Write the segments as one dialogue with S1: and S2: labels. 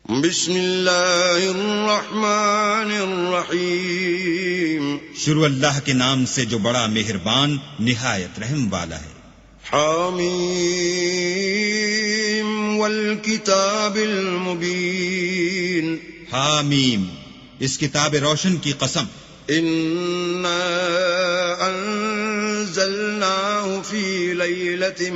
S1: بسم اللہ الرحمن الرحیم
S2: شروع اللہ کے نام سے جو بڑا مہربان نہایت رحم والا ہے۔
S1: حامیم والکتاب المبین
S2: حامیم، اس کتاب روشن کی قسم۔
S1: انا انزلناه في ليلة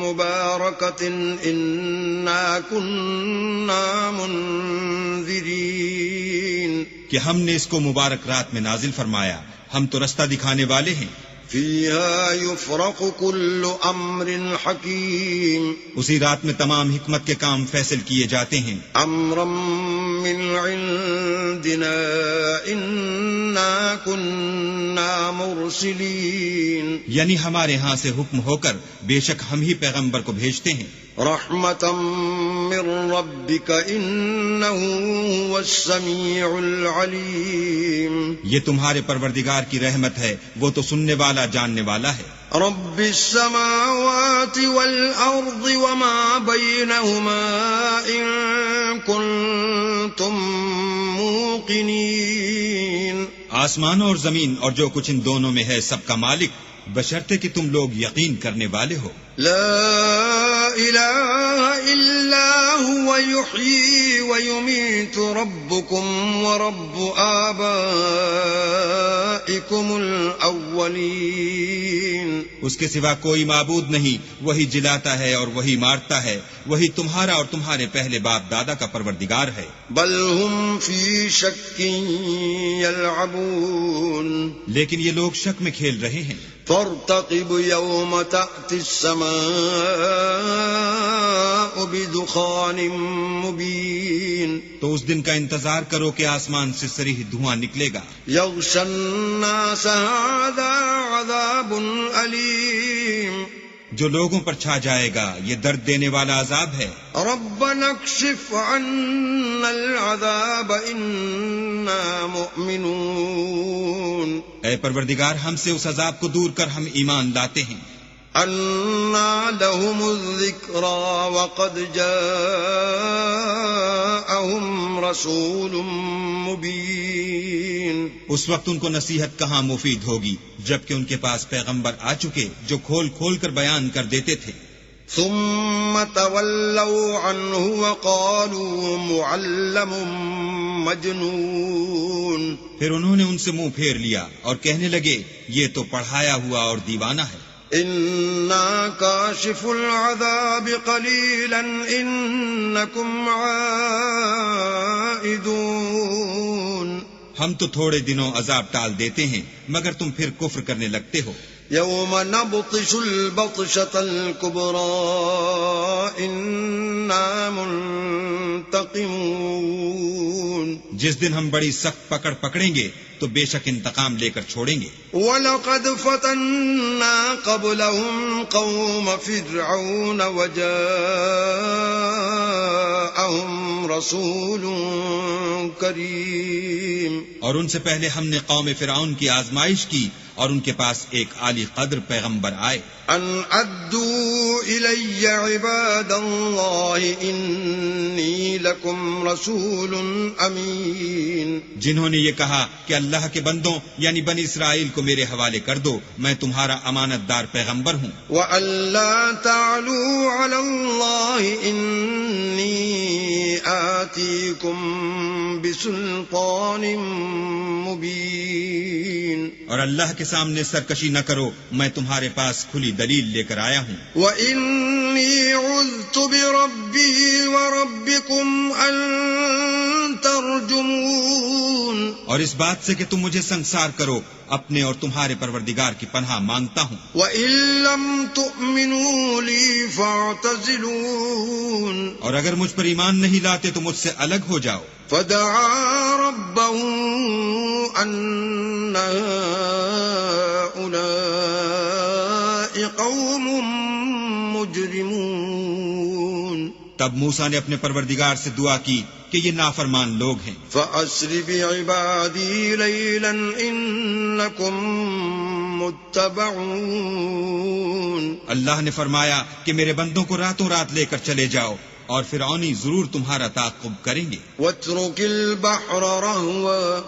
S1: مباركة انا كنا منذرين
S2: کہ ہم نے اس کو مبارک رات میں نازل فرمایا، ہم تو رستہ دکھانے والے ہیں۔
S1: فيها يفرق كل امر حكيم
S2: اسی رات میں تمام حکمت کے کام فیصل کیے جاتے ہیں۔
S1: امرا من عندنا انا كنا مرسلين
S2: یعنی ہمارے ہاں سے حکم ہو کر بے شک ہم ہی پیغمبر کو بھیجتے ہیں۔
S1: رحمة من ربك انه هو السميع العليم
S2: یہ تمہارے پروردگار کی رحمت ہے، وہ تو سننے والا جاننے والا ہے۔
S1: رب السماوات والأرض وما بينهما إن كنتم موقنين
S2: آسمانوں اور زمین اور جو کچھ ان دونوں میں ہے سب کا مالک، بشرطے کہ تم لوگ یقین کرنے والے ہو۔
S1: لا إله إلا هو يحيي ويميت ربكم ورب آبائكم الأولين
S2: اس کے سوا کوئی معبود نہیں، وہی جلاتا ہے اور وہی مارتا ہے، وہی تمہارا اور تمہارے پہلے باپ دادا کا پروردگار ہے۔
S1: بل هم في شك يلعبون
S2: لیکن یہ لوگ شک میں کھیل رہے ہیں۔
S1: فارتقب يوم تأتي السماء بدخان مبين
S2: تو اس دن کا انتظار کرو کہ آسمان سے صریح دھواں نکلے گا۔
S1: يغشى الناس هذا عذاب أليم
S2: جو لوگوں پر چھا جائے گا یہ درد دینے والا عذاب ہے۔
S1: ربنا اكشف عنا العذاب إنا مؤمنون
S2: اے پروردگار ہم سے اس عذاب کو دور کر، ہم ایمان لاتے ہیں۔
S1: أنا لهم الذكرى وقد جاءهم رسول مبين
S2: اس وقت ان کو نصیحت کہاں مفید ہوگی جبکہ ان کے پاس پیغمبر آ چکے جو کھول کھول کر بیان کر دیتے تھے۔
S1: ثم تولوا عنه وقالوا معلم مجنون
S2: پھر انہوں نے ان سے منہ پھیر لیا اور کہنے لگے یہ تو پڑھایا ہوا اور دیوانہ ہے۔
S1: إنا كاشف العذاب قليلا إنكم عائدون
S2: ہم تو تھوڑے دنوں عذاب ٹال دیتے ہیں مگر تم پھر کفر کرنے لگتے ہو۔
S1: يوم نبطش البطشة الكبرى إنا منتقمون
S2: جس دن ہم بڑی سخت پکڑ پکڑیں گے تو بے شک انتقام لے کر چھوڑیں گے۔
S1: وَلَقَدْ فَتَنَّا قَبْلَهُمْ قَوْمَ فِرْعَوْنَ وَجَاءَهُمْ رَسُولٌ كَرِيمٌ
S2: اور ان سے پہلے ہم نے قوم فرعون کی آزمائش کی اور ان کے پاس ایک عالی قدر پیغمبر آئے۔
S1: ان ادوا الی عباد اللہ انی لکم رسول امین
S2: جنہوں نے یہ کہا کہ اللہ کے بندوں یعنی بنی اسرائیل کو میرے حوالے کر دو، میں تمہارا امانت دار پیغمبر ہوں۔
S1: وَأَن لَا تَعْلُوا عَلَى اللَّهِ إِنِّي آتِيكُمْ بِسُلْطَانٍ مُبِينٍ
S2: اور اللہ کے سامنے سرکشی نہ کرو، میں تمہارے پاس کھلی دلیل لے کر آیا ہوں۔
S1: وَإِنِّي عُذْتُ بِرَبِّي وَرَبِّكُمْ أَن تَرْجُمُونِ
S2: اور اس بات سے کہ تم مجھے سنسار کرو، اپنے اور تمہارے پروردگار کی پناہ مانگتا ہوں۔
S1: وَإِن لَّمْ تُؤْمِنُوا لِي فَاعْتَزِلُونِ
S2: اور اگر مجھ پر ایمان نہیں لاتے تو مجھ سے الگ ہو جاؤ۔
S1: فَدَعَا رَبَّهُ أَنَّ هَٰؤُلَاءِ قَوْمٌ مُجْرِمُونَ
S2: تب موسیٰ نے اپنے پروردگار سے دعا کی کہ یہ نافرمان لوگ ہیں۔
S1: فَأَسْرِ بِعِبَادِي لَيْلًا إِنَّكُمْ مُتَّبَعُونَ
S2: اللہ نے فرمایا کہ میرے بندوں کو راتوں رات لے کر چلے جاؤ، اور فرعونی ضرور تمہارا تعاقب کریں گے.
S1: واترك البحر رهوا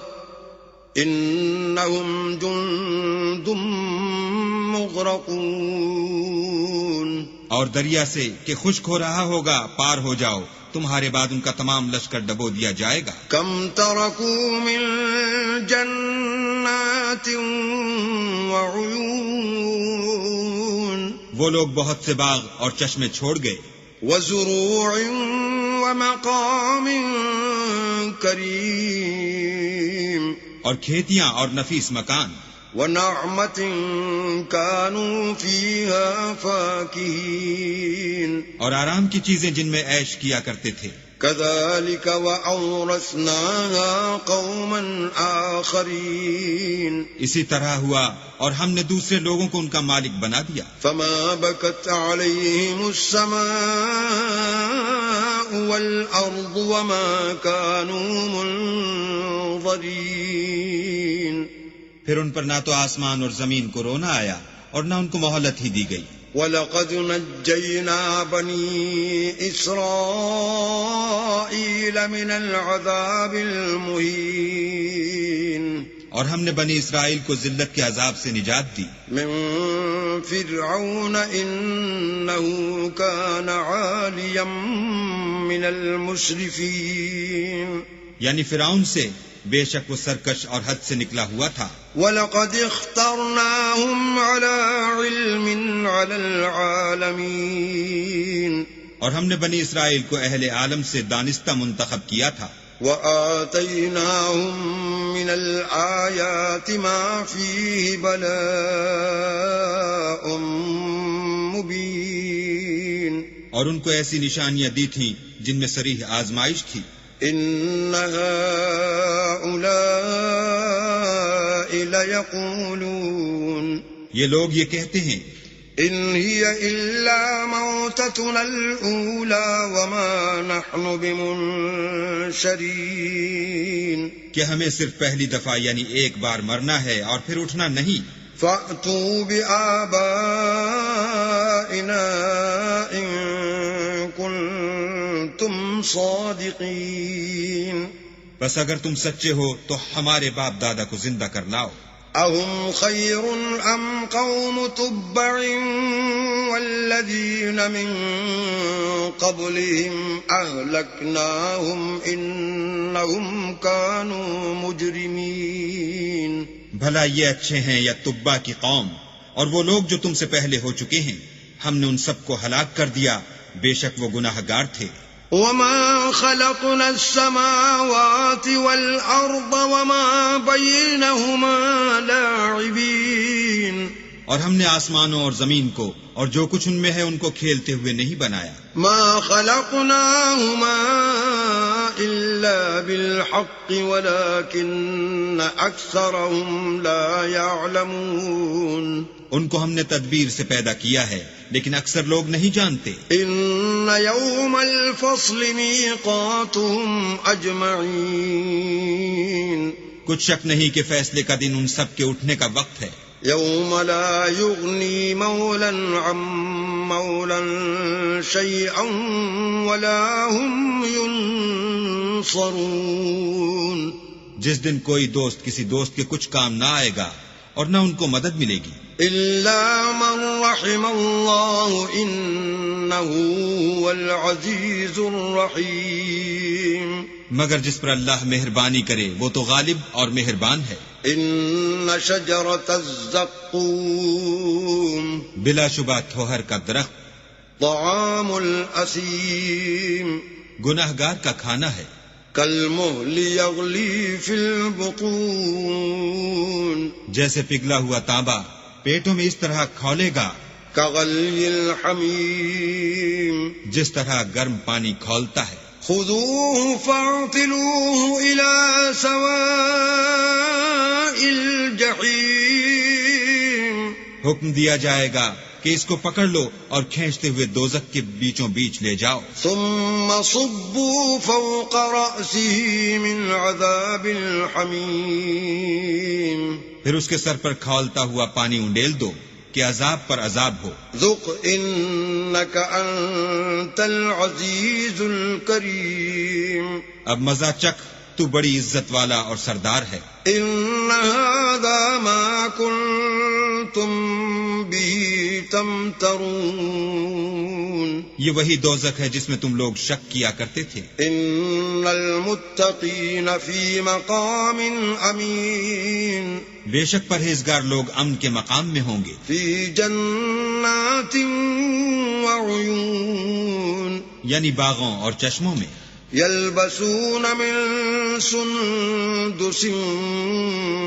S1: إنهم جند مغرقون.
S2: اور دریا سے کہ خشک ہو رہا ہوگا پار ہو جاؤ، تمہارے بعد ان کا تمام لشکر ڈبو دیا جائے گا.
S1: كم تركوا من جنات وعيون.
S2: وہ لوگ بہت سے باغ اور چشمے چھوڑ گئے.
S1: وزروع ومقام کریم.
S2: اور کھیتیاں اور نفیس مکان.
S1: ونعمة كانوا فيها فاكهين.
S2: اور آرام کی چیزیں جن میں عیش کیا کرتے تھے.
S1: كذلك وأورثناها قوما آخرين.
S2: اسی طرح ہوا اور ہم نے دوسرے لوگوں کو ان کا مالک بنا دیا.
S1: فما بكت عليهم السماء والأرض وما كانوا منظرين.
S2: پھر ان پر نہ تو آسمان اور زمین کو رونا آیا اور نہ ان کو مہلت ہی دی گئی.
S1: وَلَقَدْ نَجَّيْنَا بَنِي إِسْرَائِيلَ مِنَ الْعَذَابِ الْمُهِينِ.
S2: اور ہم نے بنی اسرائیل کو ذلت کے عذاب سے نجات دی.
S1: من فرعون إِنَّهُ كَانَ عَالِيًا مِنَ الْمُسْرِفِينَ.
S2: یعنی فرعون سے بے شک وہ سرکش اور حد سے نکلا ہوا تھا.
S1: وَلَقَدِ اخْتَرْنَاهُمْ عَلَى عِلْمٍ عَلَى الْعَالَمِينَ.
S2: اور ہم نے بنی اسرائیل کو اہل عالم سے دانستہ منتخب کیا تھا.
S1: وَآتَيْنَاهُمْ مِنَ الْآيَاتِ مَا فِيهِ بَلَاءٌ مُبِينٌ.
S2: اور ان کو ایسی نشانیاں دی تھیں جن میں صریح آزمائش تھی.
S1: إِنَّ هَؤُلَاءِ لَيَقُولُونَ.
S2: یہ لوگ یہ کہتے ہیں
S1: إِنْ هِيَ إِلَّا مَوْتَتُنَا الْأُولَى وَمَا نَحْنُ بِمُنشَرِينَ.
S2: کہ ہمیں صرف پہلی دفعہ یعنی ایک بار مرنا ہے اور پھر اٹھنا نہیں.
S1: فَأْتُوا بِآبَائِنَا إِن كُنتُمْ صَادِقِينَ.
S2: بس اگر تم سچے ہو تو ہمارے باپ دادا کو زندہ کر لاؤ.
S1: أَهُمْ خَيْرٌ أَمْ قَوْمُ تُبَّعٍ وَالَّذِينَ مِن قَبْلِهِمْ أَهْلَكْنَاهُمْ إِنَّهُمْ كَانُوا مُجْرِمِينَ.
S2: بھلا یہ اچھے ہیں یا تبا کی قوم؟ اور وہ لوگ جو تم سے پہلے ہو چکے ہیں ہم نے ان سب کو ہلاک کر دیا، بے شک وہ گناہگار تھے.
S1: وَمَا خَلَقْنَا السَّمَاوَاتِ وَالْأَرْضَ وَمَا بَيْنَهُمَا لَاعِبِينَ.
S2: اور ہم نے آسمانوں اور زمین کو اور جو کچھ ان میں ہے ان کو کھیلتے ہوئے نہیں بنایا.
S1: مَا خَلَقْنَاهُمَا إِلَّا بِالْحَقِّ وَلَكِنَّ أَكْثَرَهُمْ لَا يَعْلَمُونَ.
S2: ان کو ہم نے تدبیر سے پیدا کیا ہے لیکن اکثر لوگ نہیں جانتے.
S1: إِنَّ يَوْمَ الْفَصْلِ مِيقَاتُهُمْ أَجْمَعِينَ.
S2: کچھ شک نہیں کہ فیصلے کا دن ان سب کے اٹھنے کا وقت ہے.
S1: يَوْمَ لَا يُغْنِي مَوْلًى عَن مَوْلًى شَيْئًا وَلَا هُمْ يُنصَرُونَ.
S2: جس دن کوئی دوست کسی دوست کے کچھ کام نہ آئے گا اور نہ ان کو مدد ملے گی.
S1: إِلَّا مَن رَّحِمَ اللَّهُ إِنَّهُ هُوَ الْعَزِيزُ الرَّحِيمُ.
S2: مگر جس پر اللہ مہربانی کرے وہ تو غالب اور مہربان ہے.
S1: إِنَّ شَجَرَةَ الزَّقُّومِ.
S2: بلا شبہ تھوہر کا درخت
S1: طَعَامُ الْأَثِيمِ.
S2: گناہگار کا کھانا ہے.
S1: كَالْمُهْلِ يَغْلِي فِي الْبُطُونِ.
S2: جیسے پگھلا ہوا تانبا پیٹوں میں اس طرح کھولے گا.
S1: كَغَلْيِ الْحَمِيمِ.
S2: جس طرح گرم پانی کھولتا ہے.
S1: خُذُوهُ فَاعْتِلُوهُ إِلَى سَوَاءِ الْجَحِيمِ.
S2: حکم دیا جائے گا کہ اس کو پکڑ لو اور کھینچتے ہوئے دوزخ کے بیچوں بیچ لے جاؤ.
S1: ثُمَّ صُبُّوا فَوْقَ رَأْسِهِ مِنْ عَذَابِ الْحَمِيمِ.
S2: پھر اس کے سر پر کھولتا ہوا پانی انڈیل دو. کہ عذاب پر عذاب ہو۔
S1: ذق انك انت العزیز الکریم،
S2: اب مزہ چکھ، تو بڑی عزت والا اور سردار ہے۔
S1: ان هذا ما كنتم به تمترون،
S2: یہ وہی دوزخ ہے جس میں تم لوگ شک کیا کرتے تھے۔
S1: ان المتقین فی مقام امین،
S2: بے شک پرہیزگار لوگ امن کے مقام میں ہوں گے،
S1: فی جنات وعیون،
S2: یعنی باغوں اور چشموں میں۔
S1: یلبسون من سندس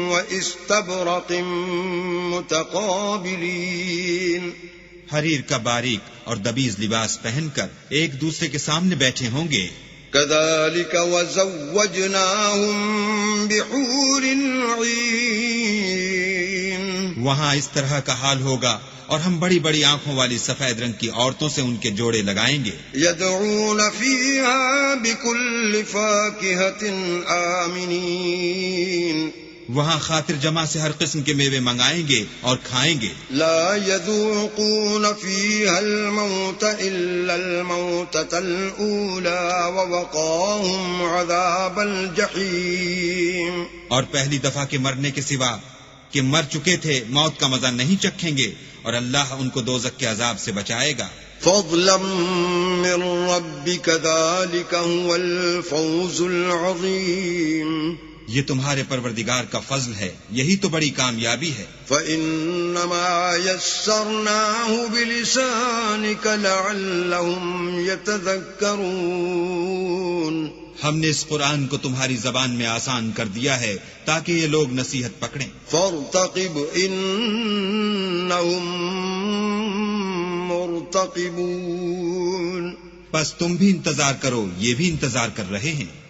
S1: واستبرق متقابلین،
S2: حریر کا باریک اور دبیز لباس پہن کر ایک دوسرے کے سامنے بیٹھے ہوں گے۔
S1: كذلك وزوجناهم بحور عين،
S2: وہاں اس طرح کا حال ہوگا اور ہم بڑی بڑی آنکھوں والی سفید رنگ کی عورتوں سے ان کے جوڑے لگائیں گے۔
S1: يدعون فيها بكل فاكهة آمنين،
S2: وہاں خاطر جمع سے ہر قسم کے میوے منگائیں گے اور کھائیں گے۔
S1: لا يذوقون فيها الموت إلا الموتة الأولى ووقاهم عذاب الجحيم،
S2: اور پہلی دفعہ کے مرنے کے سوا کہ مر چکے تھے موت کا مزہ نہیں چکھیں گے، اور اللہ ان کو دوزخ کے عذاب سے بچائے گا۔
S1: فضلا من ربك ذلك هو الفوز العظيم،
S2: یہ تمہارے پروردگار کا فضل ہے، یہی تو بڑی کامیابی ہے۔
S1: فإنما يسرناه بلسانك لعلهم يتذكرون،
S2: ہم نے اس قرآن کو تمہاری زبان میں آسان کر دیا ہے تاکہ یہ لوگ نصیحت پکڑیں۔
S1: فارتقب إنهم مرتقبون،
S2: بس تم بھی انتظار کرو، یہ بھی انتظار کر رہے ہیں۔